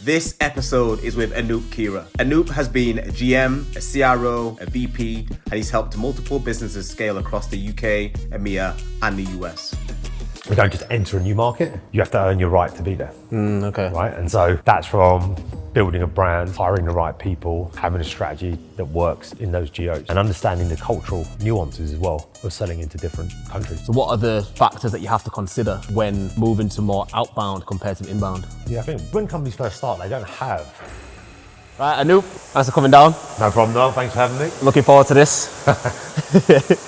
This episode is with Anup Khera. Anup has been a GM, a CRO, a VP, and he's helped multiple businesses scale across the UK, EMEA, and the US. We don't just enter a new market, you have to earn your right to be there. Okay. Right? And so that's from building a brand, hiring the right people, having a strategy that works in those geos, and understanding the cultural nuances as well of selling into different countries. So what are the factors that you have to consider when moving to more outbound compared to inbound? Yeah, I think when companies first start, they don't have. Right, Anup, thanks for coming down. No problem, no, thanks for having me. Looking forward to this.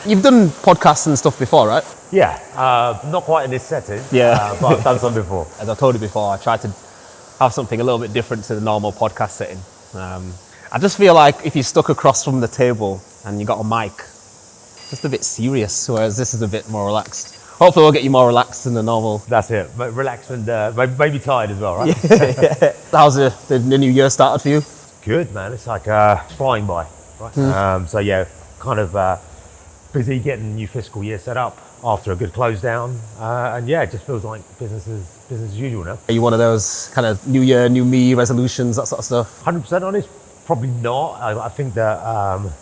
You've done podcasts and stuff before, right? Yeah, not quite in this setting, Yeah. but I've done some before. As I told you before, I tried to have something a little bit different to the normal podcast setting. I just feel like if you're stuck across from the table and you got a mic, it's just a bit serious, whereas this is a bit more relaxed. Hopefully we'll get you more relaxed than the normal. That's it, relaxed and maybe tired as well, right? Yeah. How's the new year started for you? Good, man, it's like flying by, right? So yeah, kind of busy getting the new fiscal year set up after a good close down, and yeah, it just feels like business as usual now. Are you one of those kind of new year, new me resolutions, that sort of stuff? 100% honest, probably not. I think that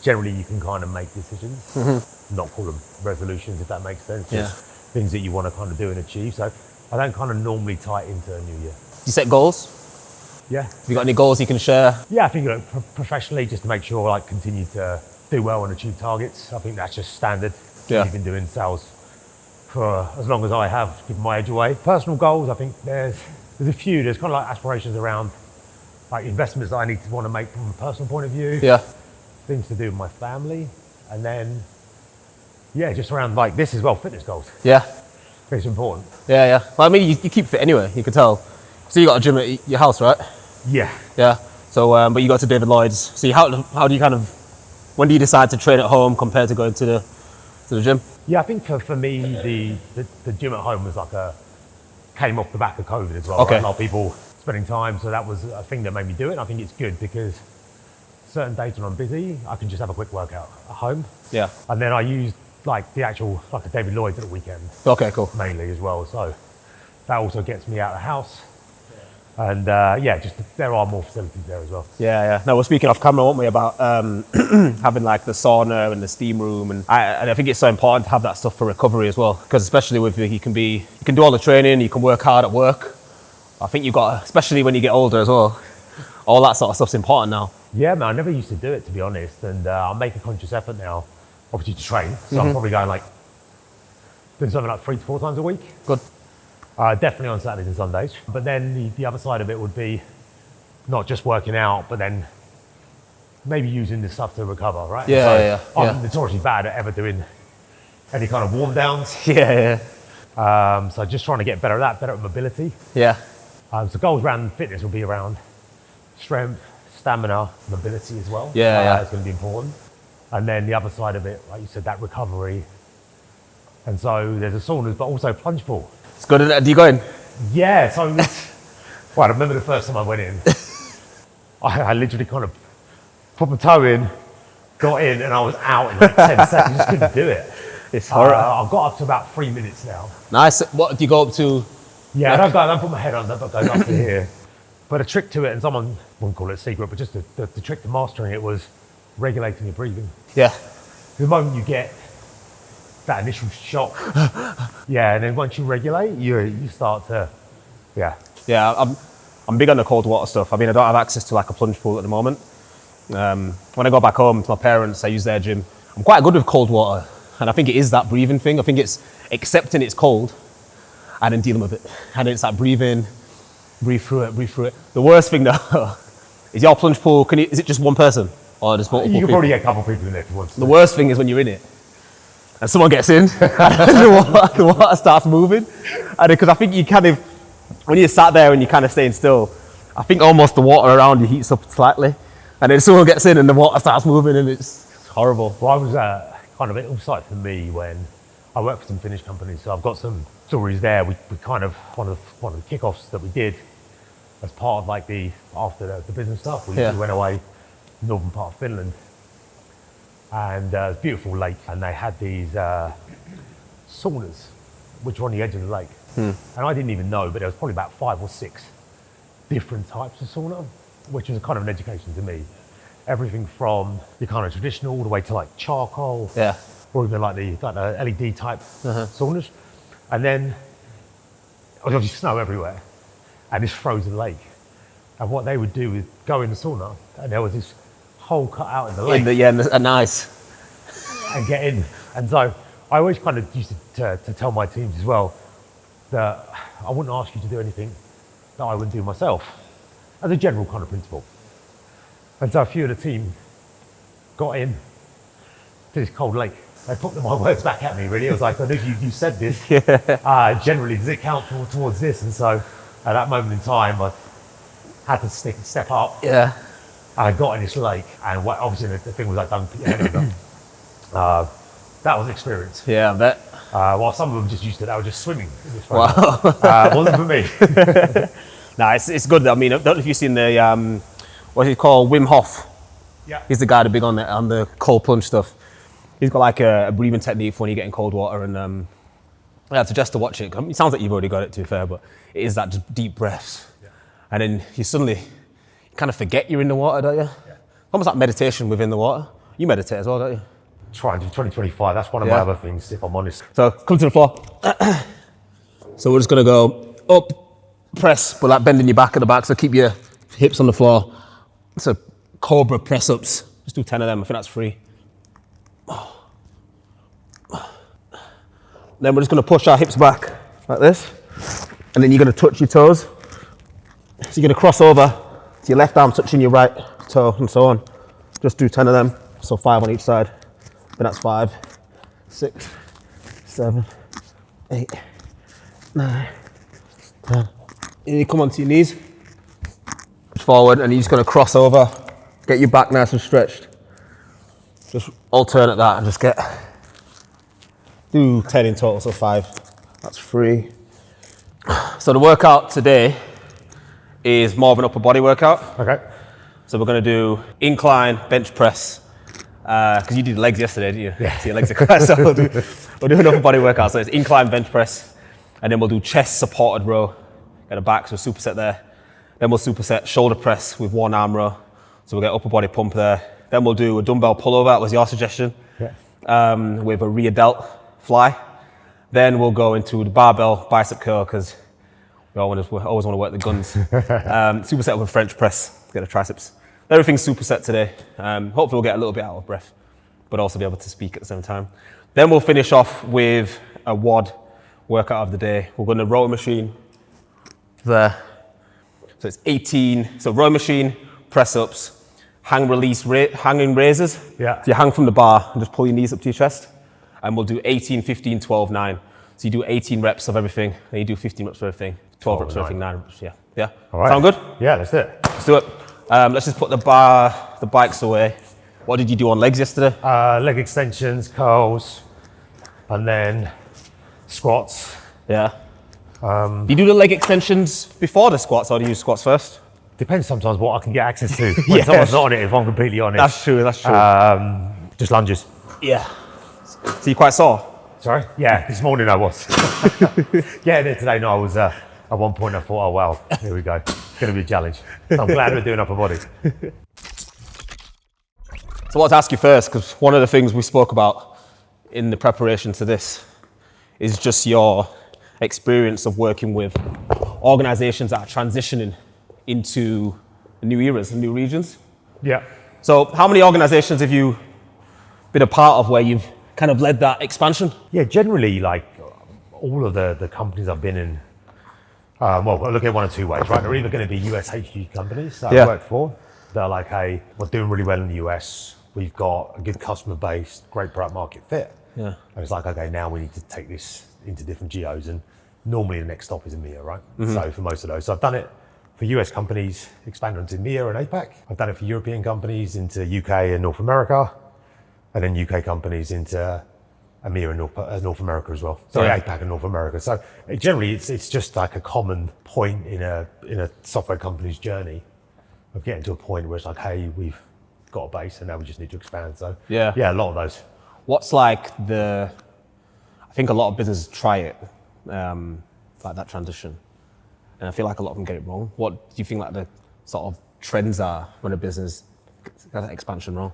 generally you can kind of make decisions, not call them resolutions if that makes sense, just things that you want to kind of do and achieve. So I don't kind of normally tie it into a new year. Do you set goals? Yeah. Have you got any goals you can share? Yeah, I think professionally, just to make sure I continue to do well and achieve targets. I think that's just standard. Yeah. I've been doing sales for as long as I have, given my age away. Personal goals, I think there's a few. There's kind of like aspirations around like investments that I need to want to make from a personal point of view. Yeah. Things to do with my family. And then, yeah, just around like this as well, fitness goals. Yeah. It's important. Yeah. Well, I mean, you keep fit anyway, you can tell. So you got a gym at your house, right? Yeah. Yeah. So, but you go to David Lloyd's. So how do you kind of, when do you decide to train at home compared to going to the gym? Yeah, I think for me, the gym at home was like came off the back of COVID as well. Okay. Right? A lot of people spending time, so that was a thing that made me do it. And I think it's good because certain days when I'm busy, I can just have a quick workout at home. Yeah. And then I use like the actual, like a David Lloyd's at the weekend. Okay, cool. Mainly as well. So that also gets me out of the house. And just there are more facilities there as well. Yeah. No, we're speaking off camera, weren't we, about having like the sauna and the steam room, and I think it's so important to have that stuff for recovery as well, because especially with you can do all the training, you can work hard at work. I think you've got, especially when you get older as well, all that sort of stuff's important now. Yeah, man, I never used to do it, to be honest, and I make a conscious effort now, obviously to train. So I'm probably going like doing something like 3 to 4 times a week. Good. Definitely on Saturdays and Sundays. But then the other side of it would be not just working out, but then maybe using this stuff to recover, right? Yeah. I'm notoriously bad at ever doing any kind of warm downs. Yeah. So just trying to get better at that, better at mobility. Yeah. So goals around fitness will be around strength, stamina, mobility as well. Yeah. It's going to be important. And then the other side of it, like you said, that recovery. And so there's a saunas, but also plunge pool. It's good, isn't it? Do you go in? Yeah, so well, I remember the first time I went in, I literally kind of put my toe in, got in, and I was out in like 10 seconds. Just couldn't do it. It's horrible. I've got up to about 3 minutes now. Nice. What do you go up to? Yeah, I don't put my head under, but goes up to here. But a trick to it, and someone wouldn't call it a secret, but just the trick to mastering it was regulating your breathing. Yeah. The moment you get that initial shock, and then once you regulate, you start to, Yeah, I'm big on the cold water stuff. I mean, I don't have access to like a plunge pool at the moment. When I go back home to my parents, I use their gym. I'm quite good with cold water, and I think it is that breathing thing. I think it's accepting it's cold and then dealing with it. And it's like breathe in, breathe through it. The worst thing though, is your plunge pool, is it just one person? Or just multiple you can people? probably get a couple of people in there if you want to. The worst thing is when you're in it and someone gets in and the water starts moving. And because I think you kind of, when you're sat there and you're kind of staying still, I think almost the water around you heats up slightly. And then someone gets in and the water starts moving and it's horrible. Well, I was kind of an insight for me when I worked for some Finnish companies. So I've got some stories there. We kind of, one of the kickoffs that we did as part of like after the business stuff, we went away northern part of Finland. And it's a beautiful lake, and they had these saunas, which were on the edge of the lake. And I didn't even know, but there was probably about 5 or 6 different types of sauna, which was kind of an education to me. Everything from your kind of traditional all the way to like charcoal, or even like the LED type saunas. And then obviously snow everywhere and this frozen lake. And what they would do is go in the sauna and there was this hole cut out in the lake. Nice. And get in. And so I always kind of used to tell my teams as well that I wouldn't ask you to do anything that I wouldn't do myself, as a general kind of principle. And so a few of the team got in to this cold lake. They put my words back at me, really. It was like, I know you said this. Generally, does it count towards this? And so at that moment in time, I had to step up. Yeah. I got in this lake, and obviously the thing was like, don't put your head over. That was an experience. Yeah, I bet. While some of them just used to, they were just swimming in this Wow. wasn't for me. Nah, it's good. I mean, I don't know if you've seen the, what is it called, Wim Hof. Yeah. He's the guy that's big on the cold plunge stuff. He's got like a breathing technique for when you get in cold water, and I'd suggest to watch it. It sounds like you've already got it, to be fair, but it is that just deep breaths. Yeah. And then you suddenly kind of forget you're in the water, don't you? Yeah. Almost like meditation within the water. You meditate as well, don't you? Trying to 2025, that's one of my other things, if I'm honest. So come to the floor. So we're just gonna go up, press, but like bending your back at the back, so keep your hips on the floor. So cobra press ups. Just do 10 of them, I think that's free. Then we're just gonna push our hips back like this. And then you're gonna touch your toes. So you're gonna cross over to your left arm touching your right toe and so on. Just do 10 of them, so 5 on each side. Then that's 5, 6, 7, 8, 9, 10. And you come onto your knees, forward, and you're just gonna cross over, get your back nice and stretched. Just alternate that and just do 10 in total, so 5. That's 3. So the workout today is more of an upper body workout. Okay. So we're gonna do incline bench press. Because you did legs yesterday, didn't you? Yeah. So your legs are quite, so we'll do an upper body workout. So it's incline bench press, and then we'll do chest supported row at the back, so superset there. Then we'll superset shoulder press with one arm row. So we'll get upper body pump there. Then we'll do a dumbbell pullover, that was your suggestion, with a rear delt fly. Then we'll go into the barbell bicep curl, because we always want to work the guns. Superset with French press, get the triceps. Everything's superset today. Hopefully we'll get a little bit out of breath, but also be able to speak at the same time. Then we'll finish off with a WOD workout of the day. We're going to row machine there. So it's 18, so row machine, press ups, hanging raises. Yeah. So you hang from the bar and just pull your knees up to your chest. And we'll do 18, 15, 12, 9. So you do 18 reps of everything, and you do 15 reps for everything, 12 reps for everything, 9 reps, yeah. Yeah? All right. Sound good? Yeah, that's it. Let's do it. Let's just put the bikes away. What did you do on legs yesterday? Leg extensions, curls, and then squats. Yeah. Do you do the leg extensions before the squats, or do you use squats first? Depends sometimes what I can get access to. When someone's not on it, if I'm completely honest. That's true. Just lunges. Yeah. So you're quite sore? Sorry? Yeah, this morning I was. Yeah, today, no, I was, at one point I thought, oh wow, here we go. It's going to be a challenge. So I'm glad we're doing upper body. So I want to ask you first, because one of the things we spoke about in the preparation to this is just your experience of working with organizations that are transitioning into new eras and new regions. Yeah. So how many organizations have you been a part of where you've kind of led that expansion? Yeah, generally, like all of the companies I've been in, well, I look at it one of two ways, right? They're either going to be US HQ companies that I work for. They're like, hey, we're doing really well in the US. We've got a good customer base, great product market fit. Yeah. And it's like, okay, now we need to take this into different geos. And normally the next stop is EMEA, right? Mm-hmm. So for most of those. So I've done it for US companies, expanded into EMEA and APAC. I've done it for European companies into UK and North America. And then UK companies into EMEA and North America as well. So APAC and North America. So generally it's just like a common point in a software company's journey of getting to a point where it's like, hey, we've got a base and now we just need to expand. So yeah, a lot of those. What's like I think a lot of businesses try it, like that transition. And I feel like a lot of them get it wrong. What do you think like the sort of trends are when a business gets that expansion wrong?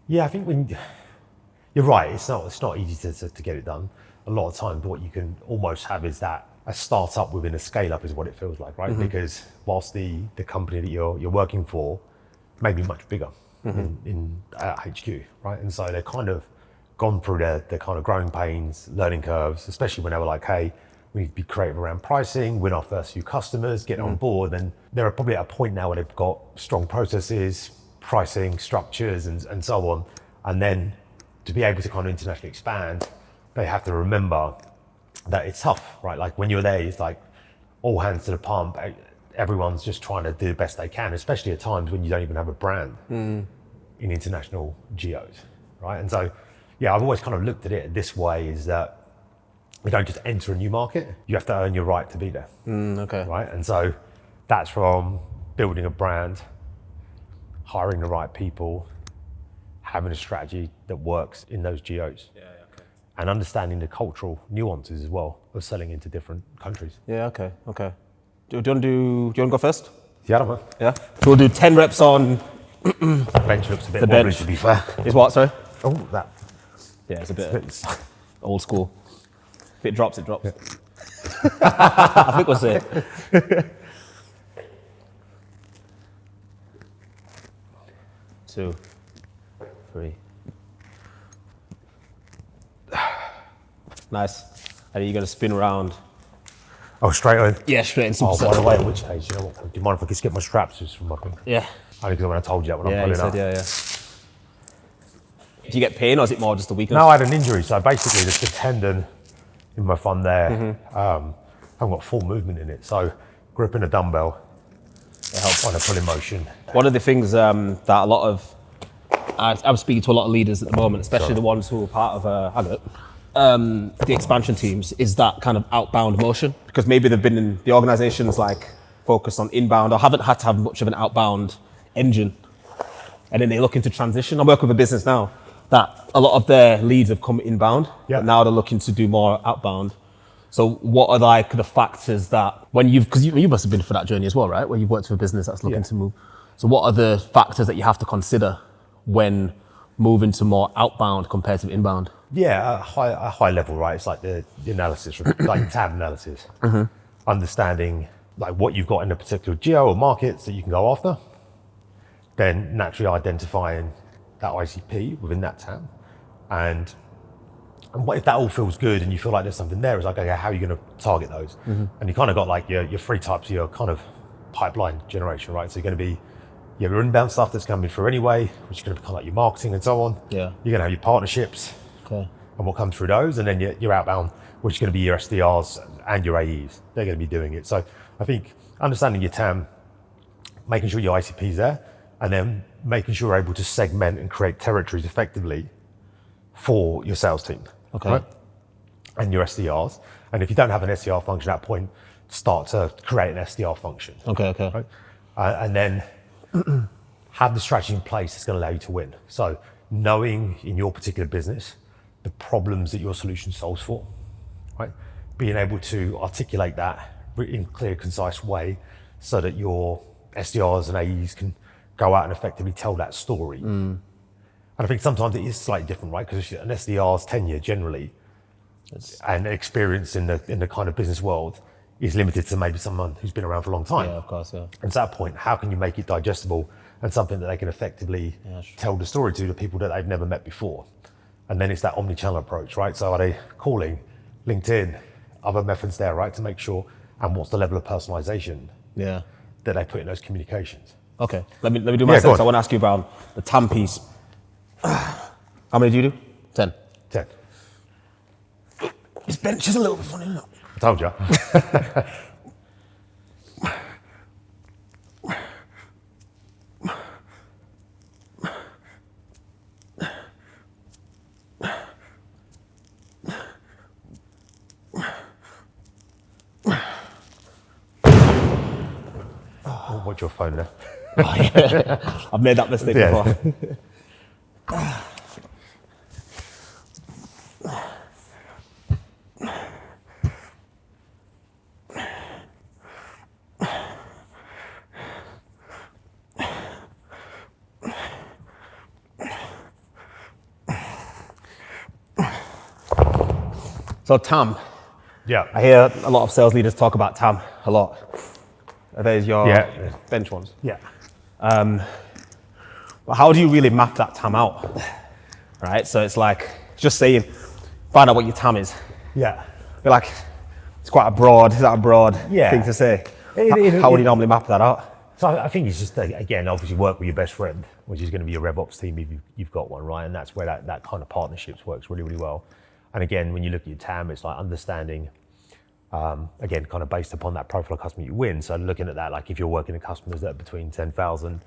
Yeah, I think you're right. It's not easy to get it done. A lot of times, what you can almost have is that a startup within a scale up is what it feels like, right? Because whilst the company that you're working for may be much bigger in HQ, right? And so they're kind of gone through their kind of growing pains, learning curves, especially when they were like, hey, we need to be creative around pricing, win our first few customers, get on board. And they're probably at a point now where they've got strong processes, pricing, structures, and so on. And then to be able to kind of internationally expand, they have to remember that it's tough, right? Like when you're there, it's like all hands to the pump. Everyone's just trying to do the best they can, especially at times when you don't even have a brand in international geos, right? And so, yeah, I've always kind of looked at it this way, is that you don't just enter a new market, you have to earn your right to be there. Okay. Right? And so that's from building a brand, hiring the right people, having a strategy that works in those geos. And understanding the cultural nuances as well of selling into different countries. Yeah, okay. Do you want to go first? Yeah, I don't know. Yeah. So we'll do 10 reps on The bench looks a bit the wobbly, bench. to be fair. Is what, sorry? Oh, that. Yeah, it's a bit old school. If it drops, it drops. Yeah. I think we'll say. 2, 3. Nice. And you're going to spin around. Oh, straight on. Yeah, straight in super Oh, set. by the way, in which case, you know what? Do you mind if I could skip my straps just from my thing? Yeah. Only because when I told you that when Yeah, I'm you pulling said, up. yeah. Do you get pain or is it more just a weakness? No, I had an injury, so basically the tendon in my thumb there, haven't got full movement in it. So gripping a dumbbell, it helps find a pulling motion. One of the things that a lot of, I'm speaking to a lot of leaders at the moment, especially the ones who are part of the expansion teams, is that kind of outbound motion. Because maybe they've been in the organizations like focused on inbound or haven't had to have much of an outbound engine. And then they're looking to transition. I work with a business now that a lot of their leads have come inbound, Yeah. but now they're looking to do more outbound. So what are like the factors that when because you must have been for that journey as well, right? Where you've worked for a business that's looking to move. So what are the factors that you have to consider when moving to more outbound compared to inbound? Yeah, a high level, right? It's like the analysis, like tab analysis. Understanding like what you've got in a particular geo or markets that you can go after. Then naturally identifying that ICP within that tab. And what if that all feels good and you feel like there's something there, it's like, okay, how are you going to target those? And you kind of got like your three types of your kind of pipeline generation, right? So you're going to be your inbound stuff that's coming through anyway, which is going to become like your marketing and so on. Yeah. You're going to have your partnerships and what comes through those. And then your outbound, which is going to be your SDRs and your AEs. They're going to be doing it. So I think understanding your TAM, making sure your ICP's there, and then making sure you're able to segment and create territories effectively for your sales team. Okay. Right? And your SDRs. And if you don't have an SDR function at that point, start to create an SDR function. Okay. Right? And then have the strategy in place that's going to allow you to win. So knowing in your particular business the problems that your solution solves for, right? Being able to articulate that in a clear, concise way so that your SDRs and AEs can go out and effectively tell that story. And I think sometimes it is slightly different, right? Because an SDR's tenure generally and experience in the kind of business world is limited to maybe someone who's been around for a long time. Yeah, of course, yeah. And to that point, how can you make it digestible and something that they can effectively tell the story to the people that they've never met before? And then it's that omni-channel approach, right? So are they calling, LinkedIn, other methods there, right? To make sure, and what's the level of personalization that they put in those communications? Okay, let me do my sense. I want to ask you about the TAM piece. How many do you do? 10. 10. This bench is a little bit funny, isn't it? I told you. Oh, what's your phone there? Oh, yeah. I've made that mistake before. So TAM, Yeah. I hear a lot of sales leaders talk about TAM a lot. Are those your bench ones? Yeah. But how do you really map that TAM out? Right, so it's like just saying, find out what your TAM is. Yeah. I feel like it's quite a broad, is that a broad thing to say? How would you normally map that out? So I think it's just, again, obviously work with your best friend, which is going to be your RevOps team if you've got one, right? And that's where that kind of partnerships works really, really well. And again, when you look at your TAM, it's like understanding, again, kind of based upon that profile of customer you win. So looking at that, like if you're working with customers that are between 10,000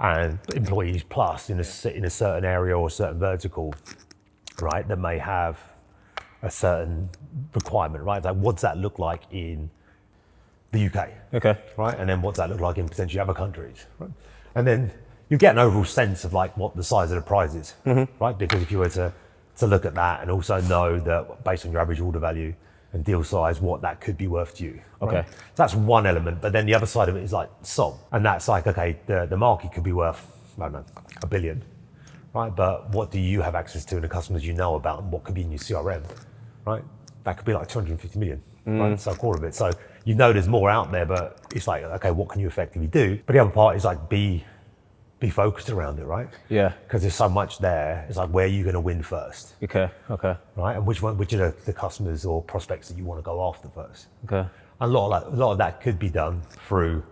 and employees plus in a certain area or a certain vertical, right, that may have a certain requirement, right? Like what's that look like in the UK? Okay. Right, and then what's that look like in potentially other countries, right? And then you get an overall sense of like what the size of the prize is, right? Because if you were to look at that and also know that based on your average order value and deal size, what that could be worth to you. Right? Okay. So that's one element, but then the other side of it is like SOM, and that's like, okay, the market could be worth, I don't know, $1 billion, right? But what do you have access to and the customers you know about and what could be in your CRM, right? That could be like 250 million, right? So a quarter of it. So you know there's more out there, but it's like, okay, what can you effectively do? But the other part is like be focused around it, right? Yeah. Because there's so much there. It's like, where are you going to win first? Okay. Right? And which are the customers or prospects that you want to go after first? Okay. And a lot of that could be done through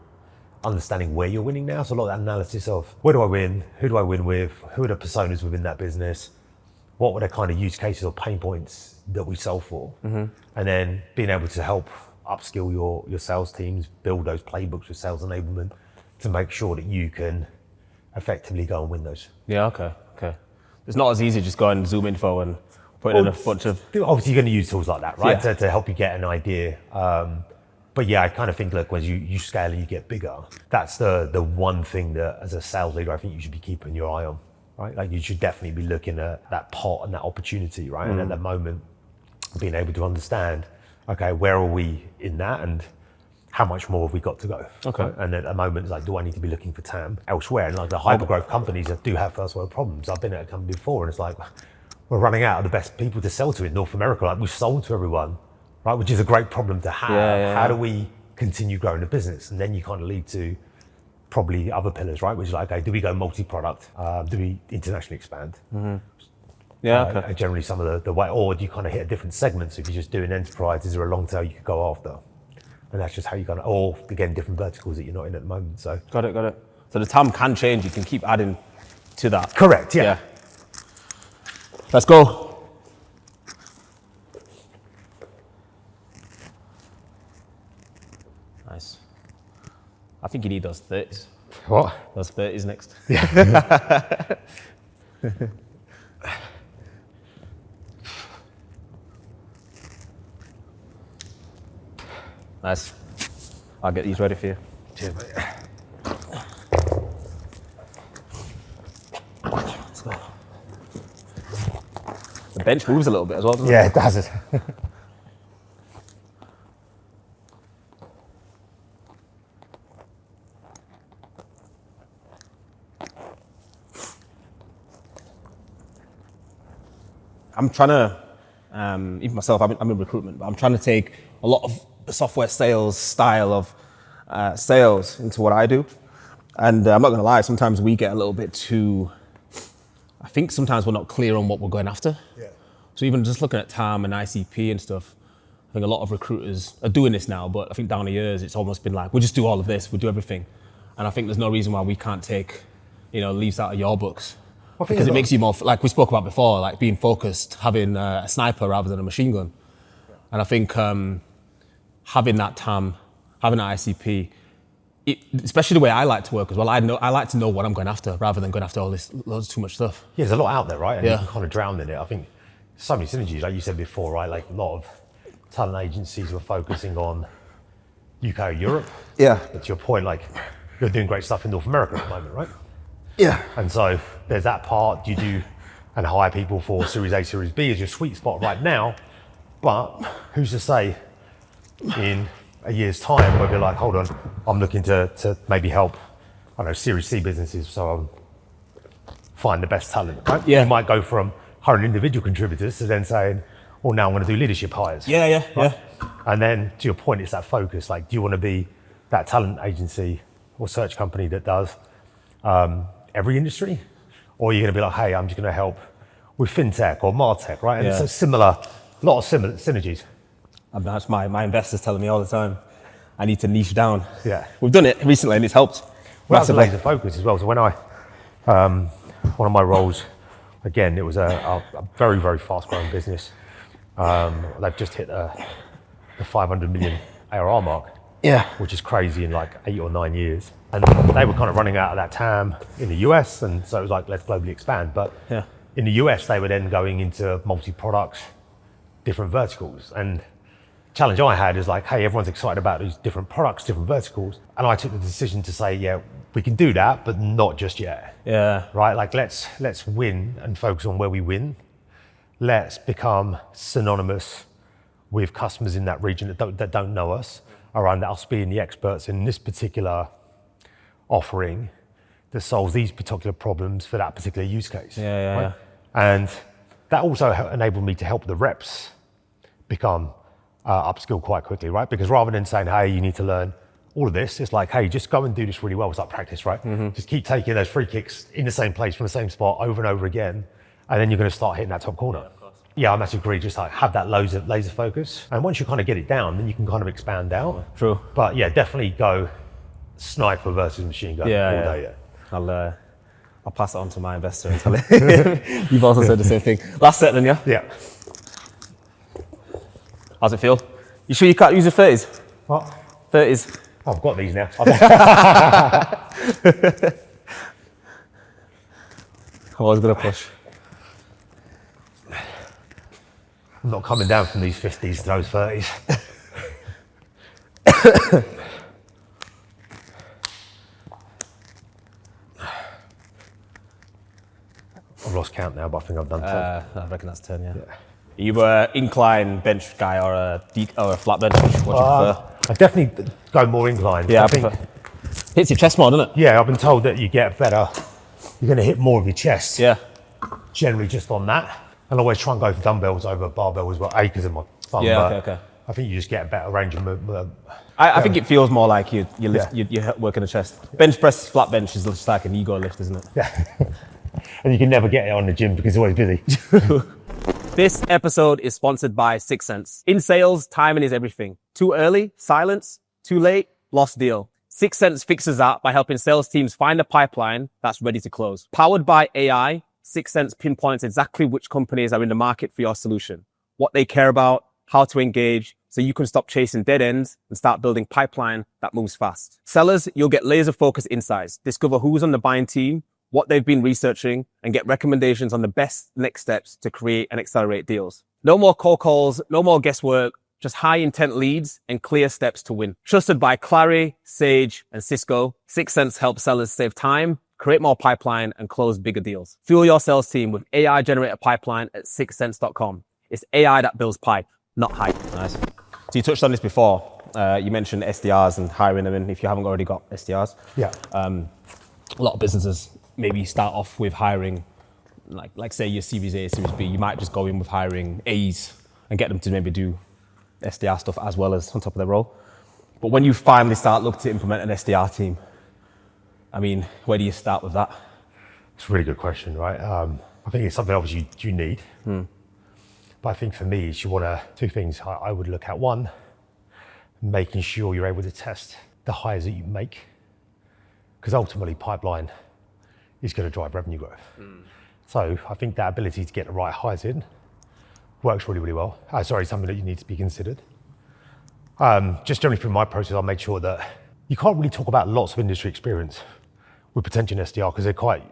understanding where you're winning now. So a lot of that analysis of where do I win? Who do I win with? Who are the personas within that business? What were the kind of use cases or pain points that we solve for? And then being able to help upskill your sales teams, build those playbooks with sales enablement to make sure that you can effectively go and win those. Yeah, okay. It's not as easy just going Zoom info and put in a bunch of... Obviously you're going to use tools like that, right? Yeah. To help you get an idea. But yeah, I kind of think, look, when you scale and you get bigger, that's the one thing that as a sales leader, I think you should be keeping your eye on, right? Like you should definitely be looking at that pot and that opportunity, right? And at that moment, being able to understand, okay, where are we in that and how much more have we got to go? Okay. Right? And at the moment, it's like, do I need to be looking for TAM elsewhere? And like the hyper-growth companies that do have first world problems. I've been at a company before and it's like, we're running out of the best people to sell to in North America. Like we've sold to everyone, right? Which is a great problem to have. Yeah. How do we continue growing the business? And then you kind of lead to probably other pillars, right? Which is like, okay, do we go multi-product? Do we internationally expand? Yeah, okay. And generally some of the way, or do you kind of hit a different segment? So if you're just doing enterprise, is there a long tail you could go after? And that's just how you're going to, or again, different verticals that you're not in at the moment. So Got it. So the TAM can change. You can keep adding to that. correct, yeah. Let's go. Nice. I think you need those 30s. What? Those 30s next. Nice. I'll get these ready for you. Cheers, mate. Let's go. The bench moves a little bit as well, doesn't it? Yeah, it does. I'm trying to, even myself, I'm in recruitment, but I'm trying to take a lot of the software sales style of sales into what I do. And I'm not gonna lie, sometimes we get a little bit too, I think sometimes we're not clear on what we're going after. Yeah. So even just looking at TAM and ICP and stuff, I think a lot of recruiters are doing this now, but I think down the years, it's almost been like, we'll just do all of this, we'll do everything. And I think there's no reason why we can't take, leaves out of your books. Because it makes you more, like we spoke about before, like being focused, having a sniper rather than a machine gun. And I think having that TAM, having that ICP, especially the way I like to work as well, I like to know what I'm going after rather than going after all this loads too much stuff. Yeah, there's a lot out there, right? And Yeah. you can kind of drown in it. I think so many synergies, like you said before, right? Like a lot of talent agencies were focusing on UK or Europe. Yeah. But to your point, like you're doing great stuff in North America at the moment, right? Yeah. And so there's that part. You do and hire people for Series A, Series B is your sweet spot right now. But who's to say in a year's time where you're like, hold on, I'm looking to maybe help, I don't know, Series C businesses, so I'm find the best talent, right? Yeah. You might go from hiring individual contributors to then saying, or now I'm going to do leadership hires. Yeah. And then to your point, it's that focus. Like, do you want to be that talent agency or search company that does every industry? Or are you going to be like, hey, I'm just going to help with fintech or martech, right? And it's a lot of similar synergies. That's my investors telling me all the time, I need to niche down. Yeah. We've done it recently and it's helped. Well, that's a laser focus as well. So when one of my roles, again, it was a very, very fast growing business. They've just hit the 500 million ARR mark, which is crazy in like 8 or 9 years. And they were kind of running out of that TAM in the US. And so it was like, let's globally expand. But in the US, they were then going into multi-products, different verticals. And challenge I had is like, hey, everyone's excited about these different products, different verticals. And I took the decision to say, yeah, we can do that, but not just yet. Yeah. Right? Like, let's win and focus on where we win. Let's become synonymous with customers in that region that don't know us, around us being the experts in this particular offering that solves these particular problems for that particular use case. Yeah. And that also enabled me to help the reps become upskilled quite quickly, right? Because rather than saying, hey, you need to learn all of this, it's like, hey, just go and do this really well. It's like practice, right? Just keep taking those free kicks in the same place from the same spot over and over again, and then you're going to start hitting that top corner. Yeah, I massively agree. Just like have that laser focus, and once you kind of get it down, then you can kind of expand out. True. But yeah, definitely go sniper versus machine gun all day. Yeah. I'll pass it on to my investor and tell him. You've also said the same thing. Last set then, yeah? Yeah. How's it feel? You sure you can't use your 30s? What? 30s. Oh, I've got these now. I'm always going to push. I'm not coming down from these 50s to those 30s. I've lost count now, but I think I've done 10. I reckon that's 10, yeah. Are you an incline bench guy or a flat bench? What do you prefer? I definitely go more incline. Yeah, I I think. prefer. Hits your chest more, doesn't it? Yeah, I've been told that you get better. You're going to hit more of your chest. Yeah. Generally, just on that. And I always try and go for dumbbells over barbells, well, because of my thumb. Yeah, but okay. I think you just get a better range of movement. I think it feels more like you're working the chest. Bench press, flat bench is just like an ego lift, isn't it? Yeah. And you can never get it on the gym because it's always busy. This episode is sponsored by 6 Sense. In sales, timing is everything. Too early, silence. Too late, lost deal. 6 Sense fixes that by helping sales teams find a pipeline that's ready to close. Powered by AI, 6 Sense pinpoints exactly which companies are in the market for your solution, what they care about, how to engage, so you can stop chasing dead ends and start building pipeline that moves fast. Sellers, you'll get laser-focused insights, discover who's on the buying team, what they've been researching, and get recommendations on the best next steps to create and accelerate deals. No more cold calls, no more guesswork, just high intent leads and clear steps to win. Trusted by Clary, Sage, and Cisco, 6 Sense helps sellers save time, create more pipeline, and close bigger deals. Fuel your sales team with AI generated pipeline at 6sense.com. It's AI that builds pipe, not hype. Nice. So you touched on this before. You mentioned SDRs and hiring them in if you haven't already got SDRs. Yeah. A lot of businesses maybe start off with hiring, like say your Series A, Series B, you might just go in with hiring A's and get them to maybe do SDR stuff as well as on top of their role. But when you finally start looking to implement an SDR team, I mean, where do you start with that? It's a really good question, right? I think it's something obviously you need. But I think for me, is you want to, two things I would look at. One, making sure you're able to test the hires that you make, because ultimately pipeline is going to drive revenue growth. So I think that ability to get the right hires in works really, really well. Something that you need to be considered. Just generally through my process, I'll make sure that you can't really talk about lots of industry experience with potential SDR because they're quite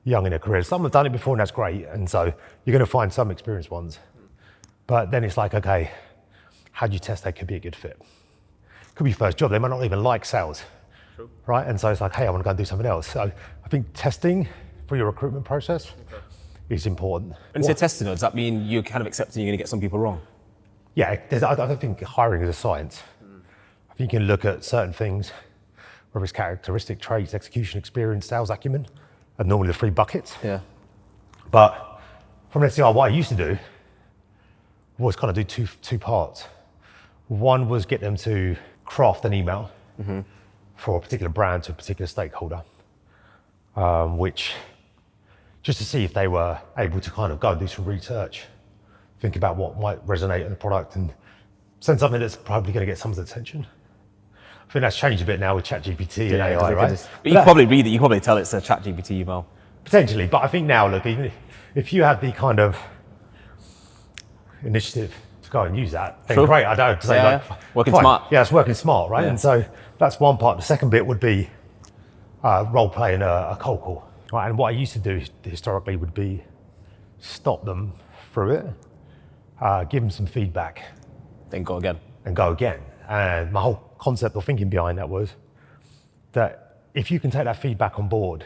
young in their careers. Some have done it before and that's great. And so you're going to find some experienced ones. But then it's like, okay, how do you test they could be a good fit? Could be first job. They might not even like sales. True. Right? And so it's like, hey, I want to go and do something else. So I think testing for your recruitment process is important. When you say testing, does that mean you're kind of accepting you're going to get some people wrong? Yeah, I don't think hiring is a science. I think you can look at certain things, whether it's characteristic traits, execution experience, sales acumen, are normally the 3 buckets. Yeah. But from an SDR, what I used to do was kind of do two parts. One was get them to craft an email for a particular brand to a particular stakeholder, which just to see if they were able to kind of go and do some research, think about what might resonate in the product and send something that's probably going to get someone's attention. I think that's changed a bit now with ChatGPT and AI, right? But you can probably read it, you can probably tell it's a ChatGPT email. Potentially, but I think now, look, even if you have the kind of initiative to go and use that, then great, I don't say working fine. smart. Yeah, it's working smart, right? Yeah. And so that's one part. The second bit would be role playing a cold call. Right? And what I used to do historically would be stop them through it, give them some feedback. Then go again. And go again. And my whole concept or thinking behind that was that if you can take that feedback on board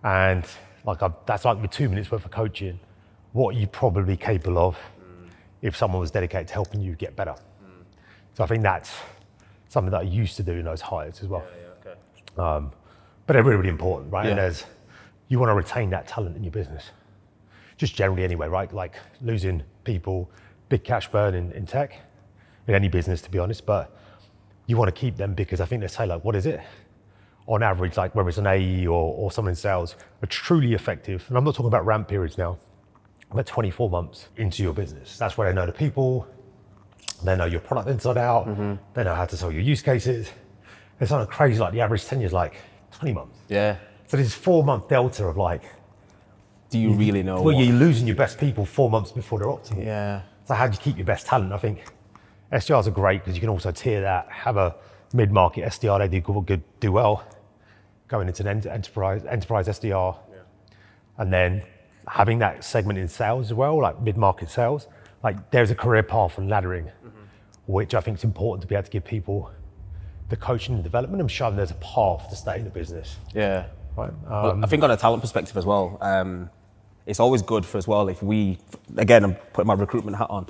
and that's like with 2 minutes worth of coaching, what are you probably capable of if someone was dedicated to helping you get better? So I think that's something that I used to do in those hires as well. Okay. But they're really, really important, right? Yeah. And you want to retain that talent in your business. Just generally anyway, right? Like losing people, big cash burn in tech, in any business to be honest, but you want to keep them because I think they say like, what is it? On average, like whether it's an AE or someone in sales, are truly effective, and I'm not talking about ramp periods now, but 24 months into your business. That's where they know the people, they know your product inside out, they know how to sell your use cases. It's kind of crazy, like the average tenure is like 20 months. Yeah. So this 4-month delta of like, do you really know? Well, you're losing your best people 4 months before they're optimal. Yeah. So how do you keep your best talent? I think SDRs are great because you can also tier that, have a mid-market SDR, they do well, going into an enterprise SDR, and then having that segment in sales as well, like mid-market sales, like there's a career path and laddering, which I think is important to be able to give people the coaching and development and show them there's a path to stay in the business. Yeah. Right. Well, I think on a talent perspective as well, it's always good for as well if we, again, I'm putting my recruitment hat on,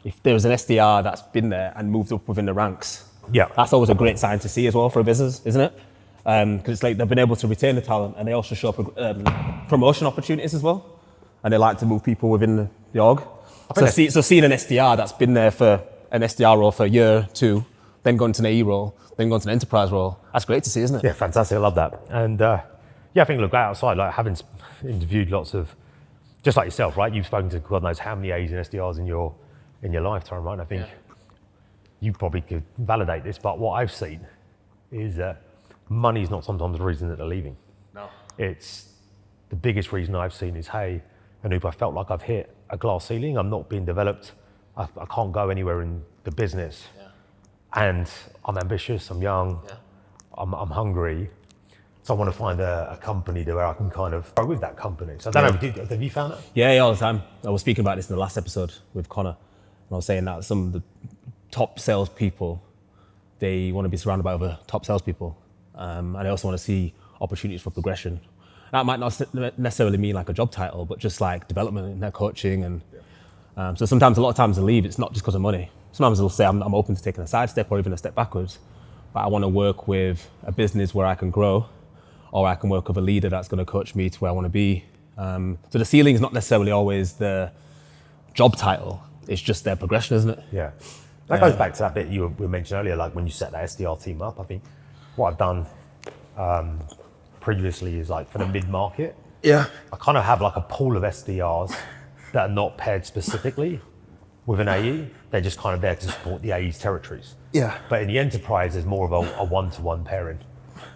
if there's an SDR that's been there and moved up within the ranks, that's always a great sign to see as well for a business, isn't it? Because it's like they've been able to retain the talent and they also show promotion opportunities as well. And they like to move people within the org. So seeing an SDR that's been there for an SDR role for a year, 2, then going to an AE role, then going to an enterprise role, that's great to see, isn't it? Yeah, fantastic. I love that. And I think look outside, like having interviewed lots of, just like yourself, right? You've spoken to God knows how many AEs and SDRs in your lifetime, right? And I think you probably could validate this, but what I've seen is that money is not sometimes the reason that they're leaving. No. It's the biggest reason I've seen is, hey, Anup, I felt like I've hit a glass ceiling. I'm not being developed. I can't go anywhere in the business. Yeah. And I'm ambitious, I'm young, I'm hungry. So I want to find a company where I can kind of grow with that company. So I don't know, have you found that? Yeah, all the time. I was speaking about this in the last episode with Connor. And I was saying that some of the top salespeople, they want to be surrounded by other top salespeople. And they also want to see opportunities for progression. That might not necessarily mean like a job title, but just like development in their coaching. And so sometimes, a lot of times they leave, it's not just because of money. Sometimes they'll say, I'm open to taking a side step or even a step backwards, but I want to work with a business where I can grow, or I can work with a leader that's going to coach me to where I want to be. So the ceiling is not necessarily always the job title, it's just their progression, isn't it? Yeah. That goes back to that bit you were mentioning earlier, like when you set that SDR team up. I think what I've done previously is like for the mid-market, I kind of have like a pool of SDRs that are not paired specifically with an AE. They're just kind of there to support the AE's territories. Yeah. But in the enterprise, there's more of a one-to-one pairing,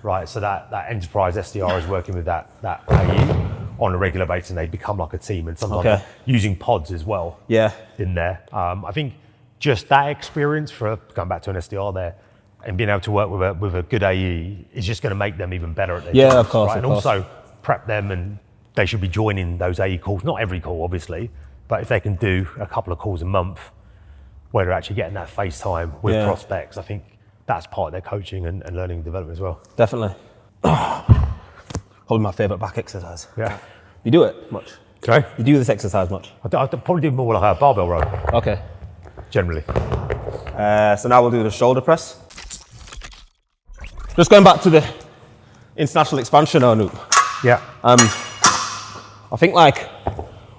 right? So that enterprise SDR is working with that AE on a regular basis, and they become like a team, and sometimes using pods as well. Yeah. In there, I think just that experience for going back to an SDR there, and being able to work with a good AE is just going to make them even better at their jobs, of course, right? of And course. also prep them, and they should be joining those AE calls. Not every call, obviously, but if they can do a couple of calls a month where they're actually getting that face time with prospects, I think that's part of their coaching and learning and development as well. Definitely. Probably my favourite back exercise. Yeah. You do it much? Sorry? You do this exercise much? I'd probably do more like a barbell row. Okay. Generally. So now we'll do the shoulder press. Just going back to the international expansion, Anup. Yeah. I think like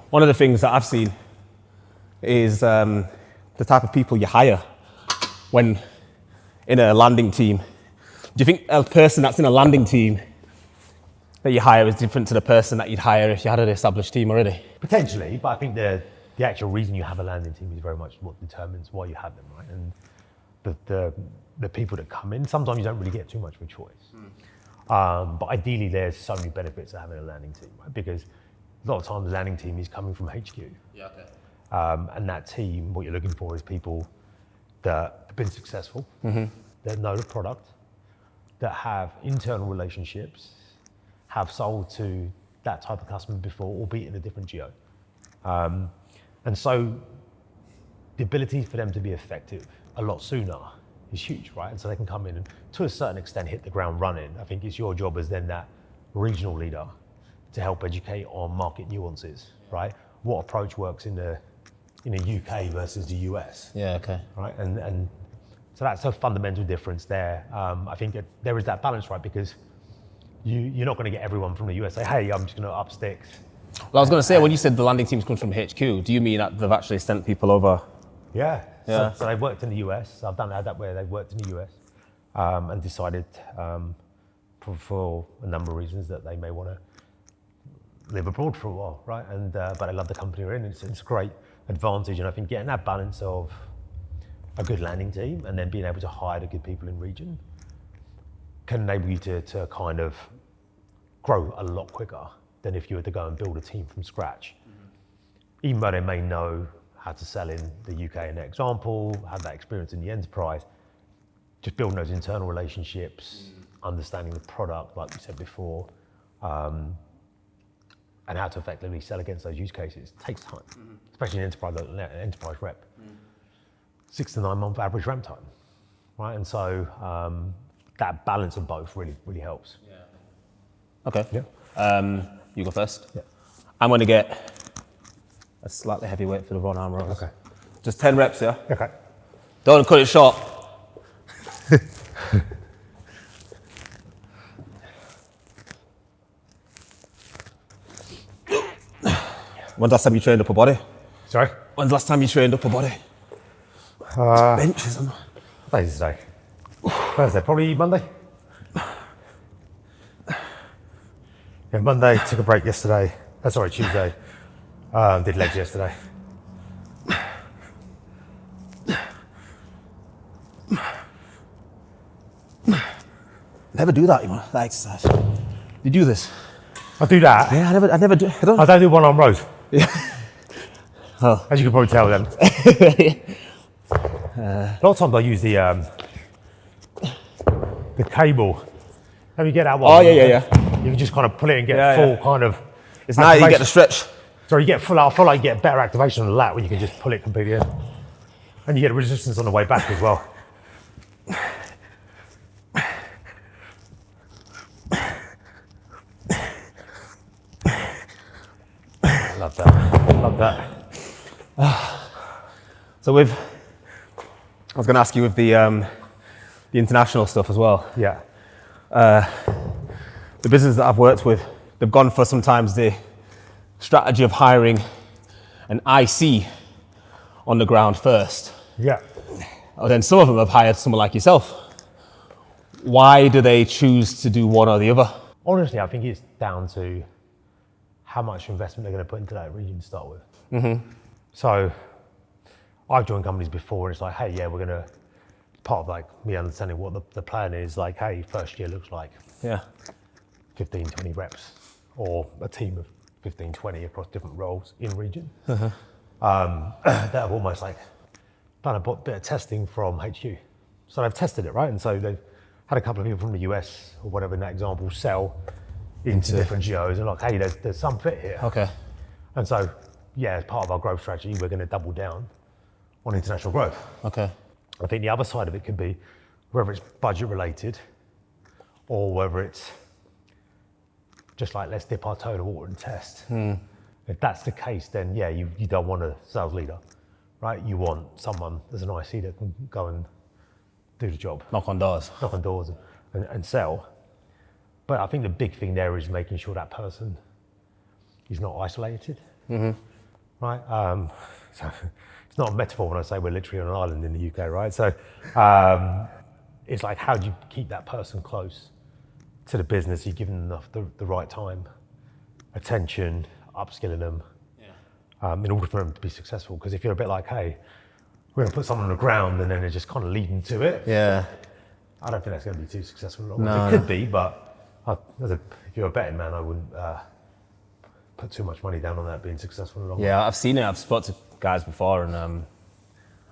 one of the things that I've seen is the type of people you hire when in a landing team. Do you think a person that's in a landing team that you hire is different to the person that you'd hire if you had an established team already? Potentially, but I think the actual reason you have a landing team is very much what determines why you have them, right? And the people that come in, sometimes you don't really get too much of a choice. But ideally, there's so many benefits of having a landing team, right? Because a lot of times the landing team is coming from HQ. Yeah, okay. And that team, what you're looking for is people that have been successful, that know the product, that have internal relationships, have sold to that type of customer before, albeit in a different geo. And so the ability for them to be effective a lot sooner is huge, right? And so they can come in and to a certain extent hit the ground running. I think it's your job as then that regional leader to help educate on market nuances, right? What approach works in the UK versus the US. Yeah, okay. Right, and so that's a fundamental difference there. I think there is that balance, right? Because you're not going to get everyone from the US say, hey, I'm just going to up sticks. Well, I was going to say, when you said the landing teams come from HQ, do you mean that they've actually sent people over? Yeah. Yeah. So they've worked in the US. I've done that way. They've worked in the US and decided for a number of reasons that they may want to live abroad for a while, right? And but I love the company we're in. It's a great advantage, and I think getting that balance of a good landing team and then being able to hire the good people in region can enable you to kind of grow a lot quicker than if you were to go and build a team from scratch. Even though they may know how to sell in the UK in their example, have that experience in the enterprise, just building those internal relationships, understanding the product, like we said before, and how to effectively sell against those use cases takes time, especially in enterprise rep. 6 to 9 month average ramp time, right? And so that balance of both really helps. Yeah. Okay. Yeah. You go first. Yeah. I'm going to get a slightly heavy weight for the raw arm rows. Okay. Just 10 reps, yeah? Okay. Don't cut it short. When's the last time you trained upper body? Sorry? When's the last time you trained upper body? Benches. What day is today? Thursday, probably Monday. Yeah, Monday, took a break yesterday. Tuesday. Did legs yesterday. Never do that, you know, that exercise. You do this? I do that. Yeah, I never do. I don't do one arm rows. Yeah. Oh. As you can probably tell then. A lot of times I use the cable. Let me get that one. Oh, yeah. You can just kind of pull it and get full kind of. It's now you get the stretch. So you get full. I feel like you get better activation on the lat when you can just pull it completely in, and you get resistance on the way back as well. Love that. So I was going to ask you with the international stuff as well. Yeah. The business that I've worked with, they've gone for sometimes the strategy of hiring an IC on the ground first. Yeah. Or then some of them have hired someone like yourself. Why do they choose to do one or the other? Honestly, I think it's down to how much investment they're going to put into that region to start with. So I've joined companies before and it's like, hey, yeah, we're going to, part of like me understanding what the plan is, like, hey, first year looks like 15, 20 reps or a team of 15, 20 across different roles in region. That have almost like done a bit of testing from HQ. So they've tested it, right? And so they've had a couple of people from the US or whatever in that example sell into different geos and like, hey, there's some fit here. Okay. And so, yeah, as part of our growth strategy, we're going to double down on international growth. Okay. I think the other side of it could be whether it's budget related or whether it's just like, let's dip our toe in the water and test. If that's the case, then yeah, you don't want a sales leader, right? You want someone as an IC that can go and do the job. Knock on doors. Knock on doors and sell. But I think the big thing there is making sure that person is not isolated, right? So it's not a metaphor when I say we're literally on an island in the UK, right? So it's like, how do you keep that person close to the business? You're giving them the right time, attention, upskilling them, in order for them to be successful. Because if you're a bit like, hey, we're going to put someone on the ground and then they're just kind of leading to it, I don't think that's going to be too successful. It could be, but if you're a betting man, I wouldn't put too much money down on that being successful in the long run. Yeah, I've seen it. I've spoken to guys before, and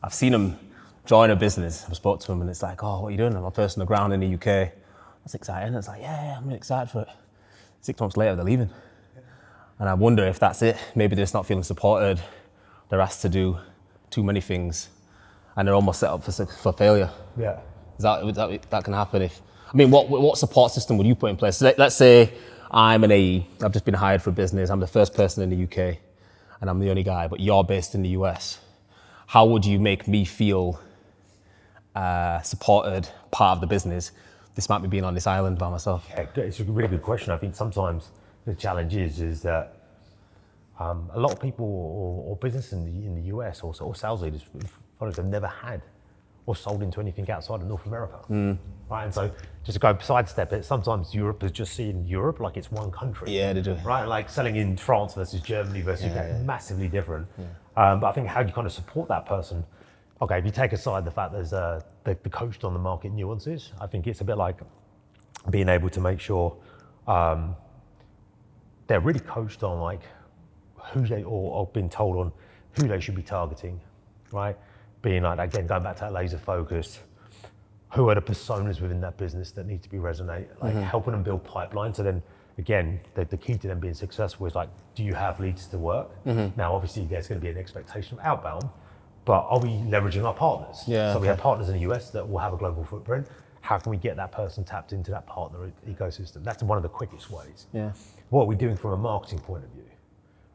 I've seen them join a business. I've spoken to them, and it's like, oh, what are you doing? I'm a person on the ground in the UK. That's exciting. It's like, yeah, I'm really excited for it. 6 months later, they're leaving. And I wonder if that's it. Maybe they're just not feeling supported. They're asked to do too many things, and they're almost set up for failure. Yeah. That can happen if, I mean, what support system would you put in place? So let's say I'm an AE, I've just been hired for a business, I'm the first person in the UK, and I'm the only guy, but you're based in the US. How would you make me feel supported, part of the business, despite me being on this island by myself? Yeah, it's a really good question. I think sometimes the challenge is that a lot of people or business in the US or sales leaders have never had or sold into anything outside of North America, right? And so just to go sidestep it, sometimes Europe is just seeing Europe like it's one country. Yeah, they do. Right, like selling in France versus Germany versus UK, massively different. But I think how do you kind of support that person? Okay, if you take aside the fact there's the coached on the market nuances, I think it's a bit like being able to make sure they're really coached on like who they, or being told on who they should be targeting, right? Being like, again, going back to that laser focus, who are the personas within that business that need to be resonate, like helping them build pipelines. So then again, the key to them being successful is like, do you have leads to work? Now, obviously there's going to be an expectation of outbound, but are we leveraging our partners? Yeah, so we have partners in the US that will have a global footprint. How can we get that person tapped into that partner ecosystem? That's one of the quickest ways. Yeah. What are we doing from a marketing point of view,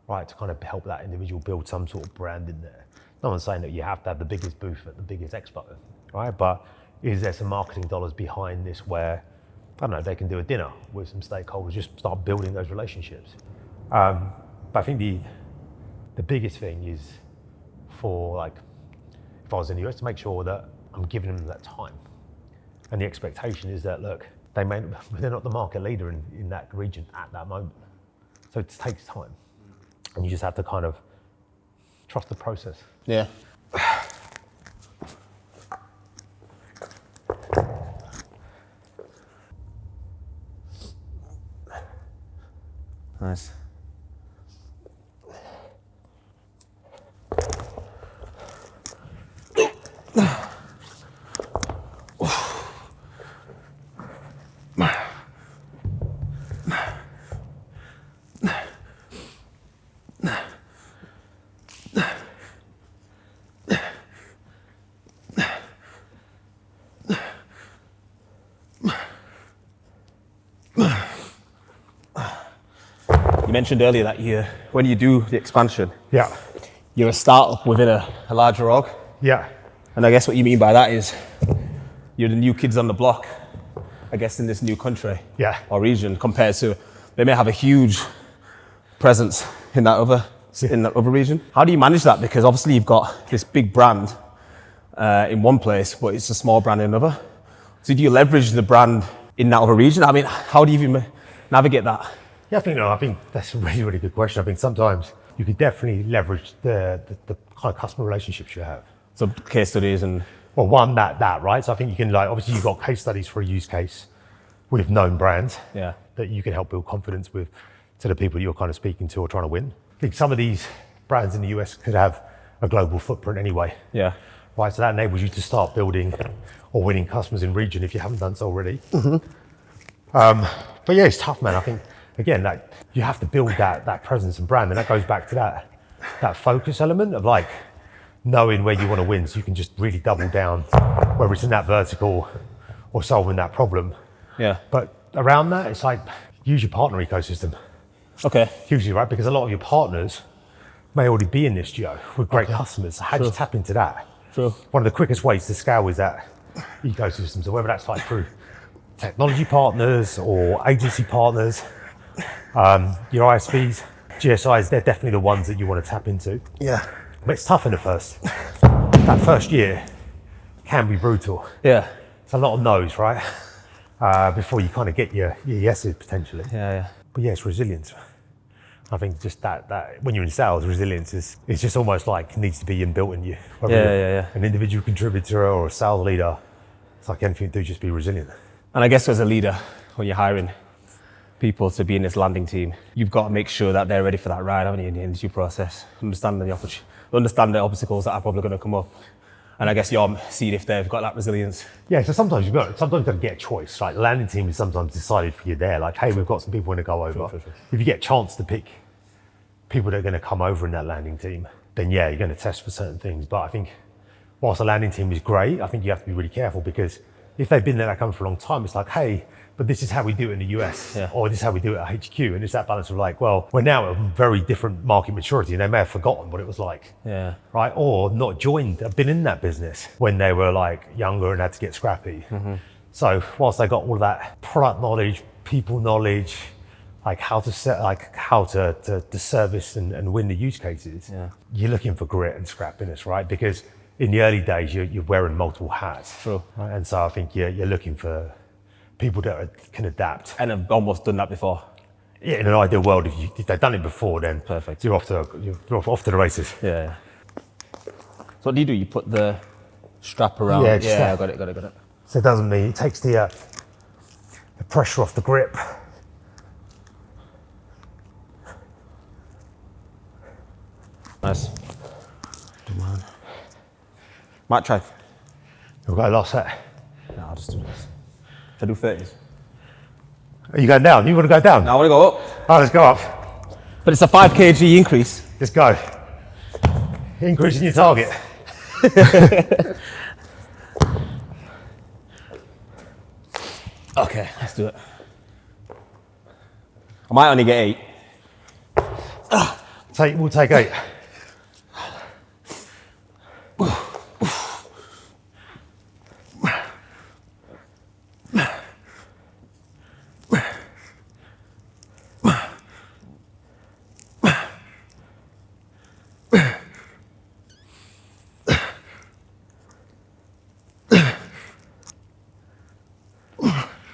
right? To kind of help that individual build some sort of brand in there. No one's saying that you have to have the biggest booth at the biggest expo, right? But is there some marketing dollars behind this where, I don't know, they can do a dinner with some stakeholders, just start building those relationships. But I think the biggest thing is for like, if I was in the US, to make sure that I'm giving them that time. And the expectation is that, look, they're not the market leader in that region at that moment. So it takes time. And you just have to kind of trust the process. Yeah. Nice. You mentioned earlier that when you do the expansion, you're a startup within a larger org. Yeah. And I guess what you mean by that is you're the new kids on the block, I guess, in this new country or region, compared to they may have a huge presence in that other region. How do you manage that? Because obviously you've got this big brand in one place, but it's a small brand in another. So do you leverage the brand in that other region? I mean, how do you even navigate that? Yeah, I think that's a really, really good question. I think sometimes you could definitely leverage the kind of customer relationships you have. So case studies and... Well, one, that, right? So I think you can, like, obviously you've got case studies for a use case with known brands that you can help build confidence with to the people you're kind of speaking to or trying to win. I think some of these brands in the US could have a global footprint anyway. Yeah. Right, so that enables you to start building or winning customers in region if you haven't done so already. But yeah, it's tough, man. I think, again, like, you have to build that presence and brand, and that goes back to that focus element of like knowing where you want to win, so you can just really double down, whether it's in that vertical or solving that problem. Yeah. But around that, it's like use your partner ecosystem. Okay. Hugely, right? Because a lot of your partners may already be in this geo with great customers. So how do you tap into that? True. One of the quickest ways to scale is that ecosystem. So whether that's like through technology partners or agency partners, your ISVs, GSIs, they're definitely the ones that you want to tap into. Yeah. But it's tough in the first. That first year can be brutal. Yeah. It's a lot of no's, right? Before you kind of get your yeses potentially. Yeah. But yeah, it's resilience. I think just that when you're in sales, resilience is it's just almost like needs to be inbuilt in you. Whether you're an individual contributor or a sales leader, it's like anything you do, just be resilient. And I guess as a leader, when you're hiring people to be in this landing team, you've got to make sure that they're ready for that ride, haven't you, in the interview process? Understand the obstacles that are probably going to come up. And I guess you're seeing if they've got that resilience. Yeah, so sometimes you've got to get a choice. Like the landing team is sometimes decided for you there. Like, hey, we've got some people want to go over. Sure. If you get a chance to pick people that are going to come over in that landing team, then yeah, you're going to test for certain things. But I think whilst the landing team is great, I think you have to be really careful because if they've been there, that comes for a long time, it's like, hey, but this is how we do it in the US, or this is how we do it at HQ. And it's that balance of like, well, we're now at a very different market maturity and they may have forgotten what it was like, right? Or not joined, been in that business when they were like younger and had to get scrappy. Mm-hmm. So whilst they got all that product knowledge, people knowledge, like how to set, like how to service and win the use cases, you're looking for grit and scrappiness, right? Because in the early days, you're wearing multiple hats. True. Right? And so I think you're looking for people that can adapt. And have almost done that before. Yeah, in an ideal world, if they've done it before, then perfect. You're off to the races. Yeah. So what do? You put the strap around? Yeah, got it. So it doesn't mean it takes the pressure off the grip. Nice. Good man. Might try. We'll go last set. No, I'll just do this. Should I do 30s? Are you going down? You want to go down? No, I want to go up. Oh, let's go up. But it's a 5 kg increase. Let's go. Increasing your target. Okay, let's do it. I might only get 8. We'll take 8.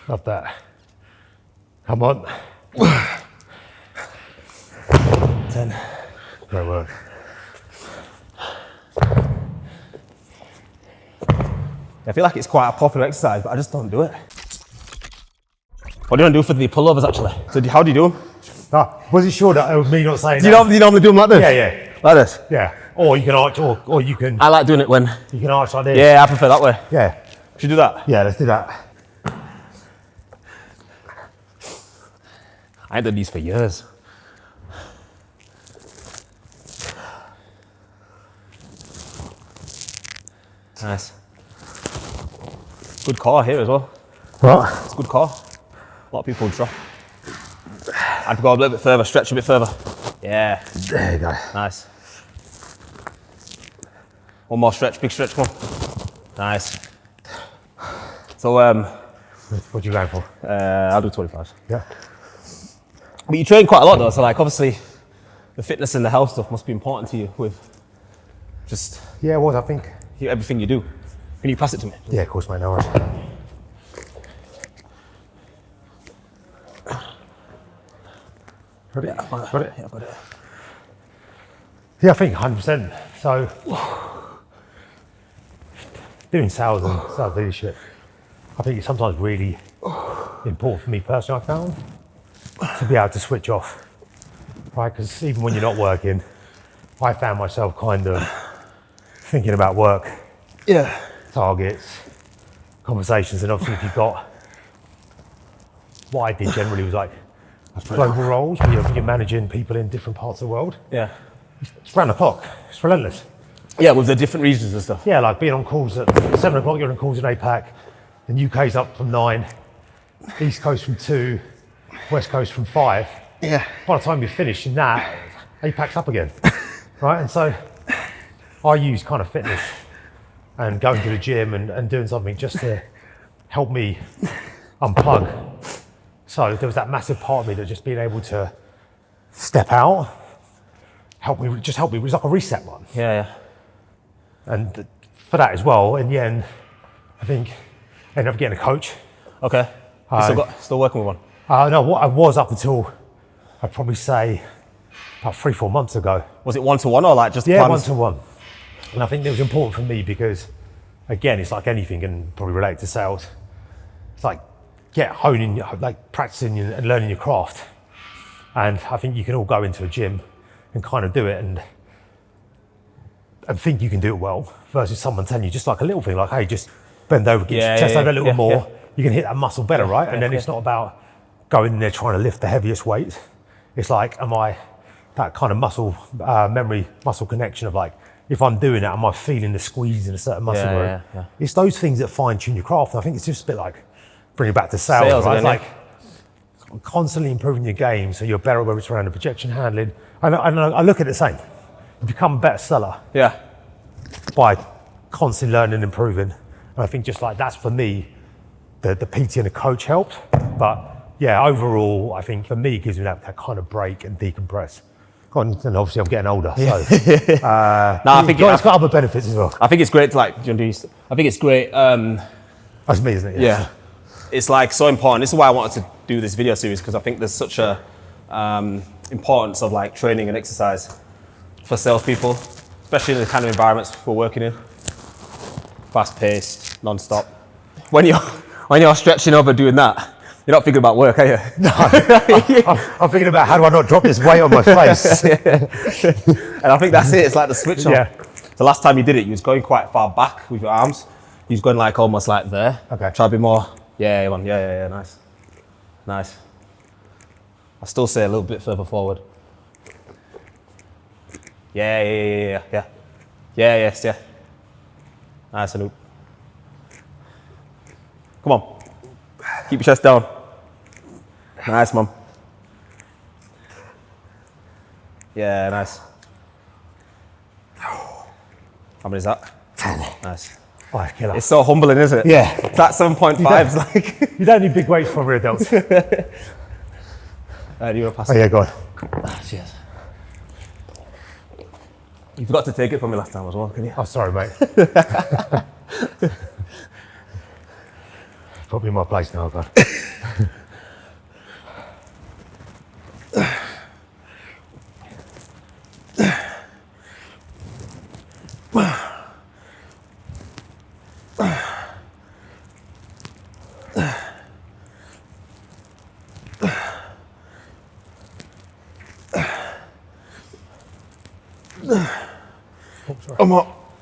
Love that. Come on. 10. Great work. I feel like it's quite a popular exercise, but I just don't do it. What do you want to do for the pullovers actually? So how do you do them? Was it sure that it was me not saying Do you normally do them like this? Yeah. Like this? Yeah. Or you can arch, or you can... I like doing it when... You can arch like this. Yeah, I prefer that way. Yeah. Should we do that? Yeah, let's do that. I ain't done these for years. Nice. Good core here as well. What? It's a good core. A lot of people drop. I'd go a little bit further, stretch a bit further. Yeah. There you go. Nice. One more stretch, big stretch, come on. Nice. So, what are you going for? I'll do 25. Yeah. But you train quite a lot though, so like obviously the fitness and the health stuff must be important to you with just Yeah, it was, I think. everything you do. Can you pass it to me? Yeah, of course, mate, no worries. Ready? Yeah, Got it? Yeah, I've got it. Yeah, I think 100%. So, doing sales and sales leadership, I think it's sometimes really important for me personally, I found, to be able to switch off, right? Because even when you're not working, I found myself kind of thinking about work, targets, conversations, and obviously if you've got, what I did generally was like global roles, where you're managing people in different parts of the world. Yeah. It's round the clock, it's relentless. Yeah, with the different regions and stuff. Yeah, like being on calls at 7 o'clock, you're on calls in APAC, the UK's up from 9, East Coast from 2, West Coast from 5. Yeah. By the time you're finished in that, APAC's up again, right? And so I use kind of fitness and going to the gym and doing something just to help me unplug. So there was that massive part of me that just being able to step out helped me. It was like a reset one. Yeah. And for that as well, in the end, I think I ended up getting a coach. Okay. You still working with one? No, what I was up until, I'd probably say, about 3-4 months ago. Was it one-to-one or like just Yeah, plans? one-to-one. And I think it was important for me because, again, it's like anything and probably relate to sales. It's like honing, like practicing and learning your craft. And I think you can all go into a gym and kind of do it and think you can do it well versus someone telling you just like a little thing, like, hey, just bend over, get your chest over a little more. Yeah. You can hit that muscle better, right? And then it's not about going in there trying to lift the heaviest weights. It's like, am I that kind of muscle memory, muscle connection of like, if I'm doing it, am I feeling the squeeze in a certain muscle group? Yeah. It's those things that fine tune your craft. And I think it's just a bit like bringing it back to sales, right? It's like constantly improving your game so you're better whether it's around the projection handling. And I look at it the same. You become a better seller by constantly learning and improving. And I think just like that's for me, the PT and the coach helped. But yeah, overall, I think for me, it gives me that kind of break and decompress. And obviously I'm getting older, so. No, I think it's got other benefits as well. I think it's great to like, I think it's great. That's me, isn't it? Yeah. It's like so important. This is why I wanted to do this video series, because I think there's such a importance of like training and exercise for salespeople, especially in the kind of environments we're working in. Fast-paced, non-stop. When you're stretching over doing that, you're not thinking about work, are you? No, I'm thinking about how do I not drop this weight on my face. And I think that's it. It's like the switch on. Yeah. The last time you did it, you was going quite far back with your arms. You was going like almost like there. Okay. Try to be more. Yeah, man. Yeah. Nice. I still say a little bit further forward. Yeah. Yes. Nice, Anup. Come on. Keep your chest down. Nice, mum. Yeah, nice. How many is that? 10. Nice. Oh, killer. It's so humbling, isn't it? Yeah. That 7.5 is like... You don't need big weights for real adults. Do you want to pass it? Oh, yeah, go on. Cheers. You forgot to take it from me last time as well, can you? Oh, sorry, mate. Put me in my place now, God. I'm up.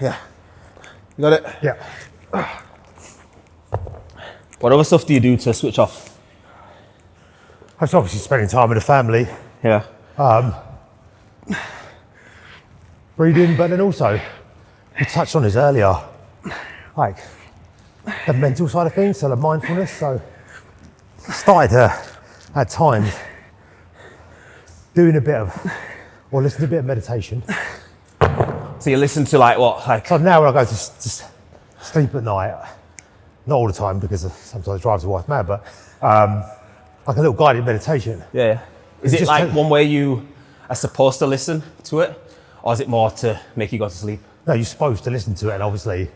Yeah. You got it? Yeah. What other stuff do you do to switch off? I was obviously spending time with the family. Yeah. Reading, but then also, we touched on this earlier, like the mental side of things, so the mindfulness. So I started to, at times, doing a bit of, or listening to a bit of meditation. So you listen to like what? Like So now when I go to sleep at night, not all the time because sometimes it drives the wife mad, but like a little guided meditation. Yeah. Is it like one where you are supposed to listen to it, or is it more to make you go to sleep? No, you're supposed to listen to it, and obviously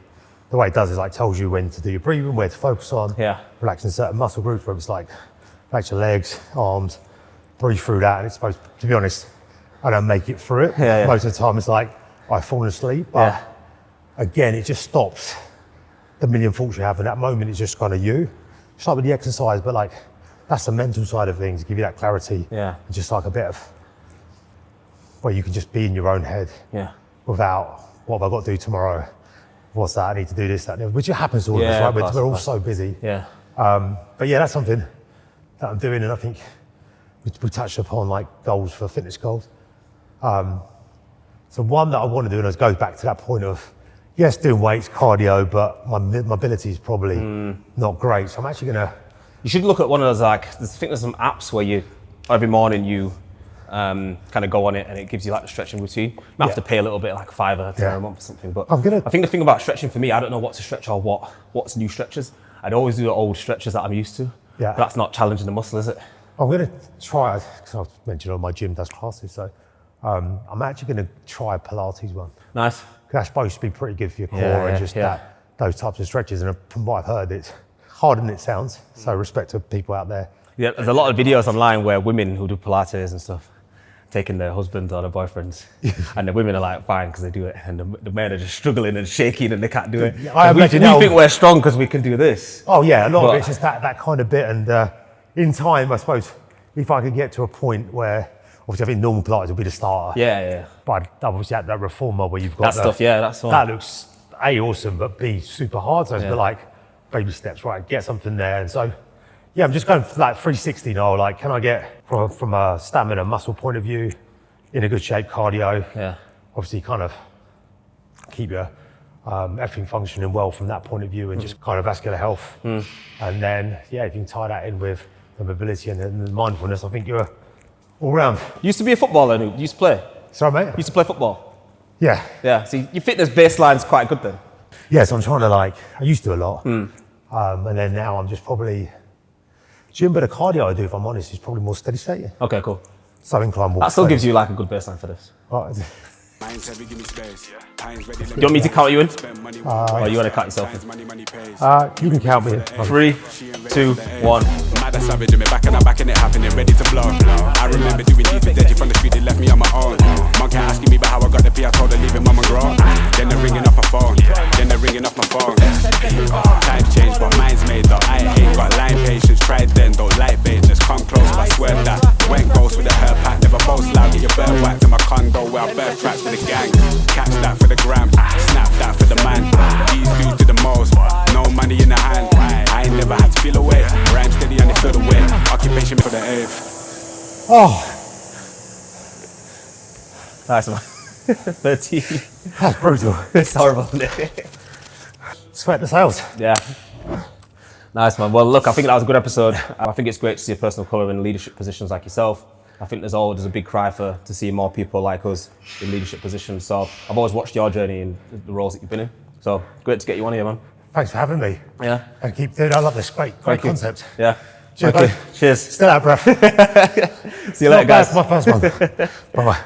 the way it does is like tells you when to do your breathing, where to focus on, relaxing certain muscle groups, whether it's like relax your legs, arms, breathe through that, and it's supposed to be honest, I don't make it through it. Most of the time it's like I've fallen asleep, but again, it just stops the million thoughts you have, and that moment is just kind of you. It's like with the exercise, but like that's the mental side of things, give you that clarity, and just like a bit of where you can just be in your own head without what have I got to do tomorrow, what's that, I need to do this, that, which it happens to all of us, right? We're all so busy. But yeah, that's something that I'm doing, and I think we touched upon like goals for fitness goals. So one that I want to do, and it goes back to that point of, yes, doing weights, cardio, but my mobility is probably not great. So I'm actually going to... You should look at one of those, like, I think there's some apps where you, every morning you kind of go on it and it gives you like the stretching routine. You might have to pay a little bit, like $5 a month or something. But I think the thing about stretching for me, I don't know what to stretch or what's new stretches. I'd always do the old stretches that I'm used to. But that's not challenging the muscle, is it? I'm going to try, because I've mentioned on my gym does classes, so I'm actually going to try a Pilates one. Nice. That's supposed to be pretty good for your core Yeah, and just those types of stretches. And from what I've heard, it's harder than it sounds. So respect to people out there. Yeah, there's a lot of videos online where women who do Pilates and stuff, taking their husbands or their boyfriends, and the women are like fine because they do it, and the men are just struggling and shaking and they can't do it. We think we're strong because we can do this. Oh yeah, a lot of it's just that kind of bit, and in time, I suppose, if I could get to a point where, obviously, I think normal Pilates would be the starter. Yeah. But obviously, that reformer where you've got that stuff. Yeah, that's all. That looks A, awesome, but B, super hard. So it's a bit like baby steps, right? Get something there, and so. Yeah, I'm just going for like 360 now. Like, can I get from a stamina, muscle point of view, in a good shape, cardio? Yeah. Obviously, kind of keep your everything functioning well from that point of view, and just cardiovascular health. And then, if you can tie that in with the mobility and the mindfulness, I think you're all round. You used to be a footballer, Anup. You used to play. Sorry, mate. You used to play football. Yeah. Yeah. See, your fitness baseline's quite good then. Yeah, so I'm trying to I used to a lot, and then now I'm just probably. Gym, but the cardio I do, if I'm honest, is probably more steady state. Okay, cool. So incline walk. That still gives you like a good baseline for this. Right. Do you want me to count you in? Or you want to count yourself in? You can count me in. 3, 2, 1. Mad as savage in me back and I'm back in it happening, ready to blow. I remember doing these with Deji from the street, they left me on my own. Mom kept asking me about how I got the P, I told her leave it mum and grow. Then they're ringing off my phone, then they're ringing off my phone. Times changed but mine's made though, I ain't got line patience, tried then, don't like bait, just come close, but I swear that. Went ghost with a hair pack, never boast loud, get your bird whacked in my condo where I bird traps for the gang. Catch that for the gram, snap that for the man. These dudes do the most, no money in the hand. I ain't never had to feel away, rhyme steady and they feel the way. Occupation for the eighth. Oh, Nice one. 13. that's brutal. It's horrible, isn't it? Sweat the sails. Yeah. Nice, man. Well, look, I think that was a good episode. I think it's great to see a personal colour in leadership positions like yourself. I think there's a big cry to see more people like us in leadership positions. So I've always watched your journey and the roles that you've been in. So great to get you on here, man. Thanks for having me. Yeah. And keep doing it. I love this. Great Thank you. concept. Yeah. Cheers, Thank you. mate. Cheers. Still out of breath. See you later, guys. That's my first one. Bye-bye.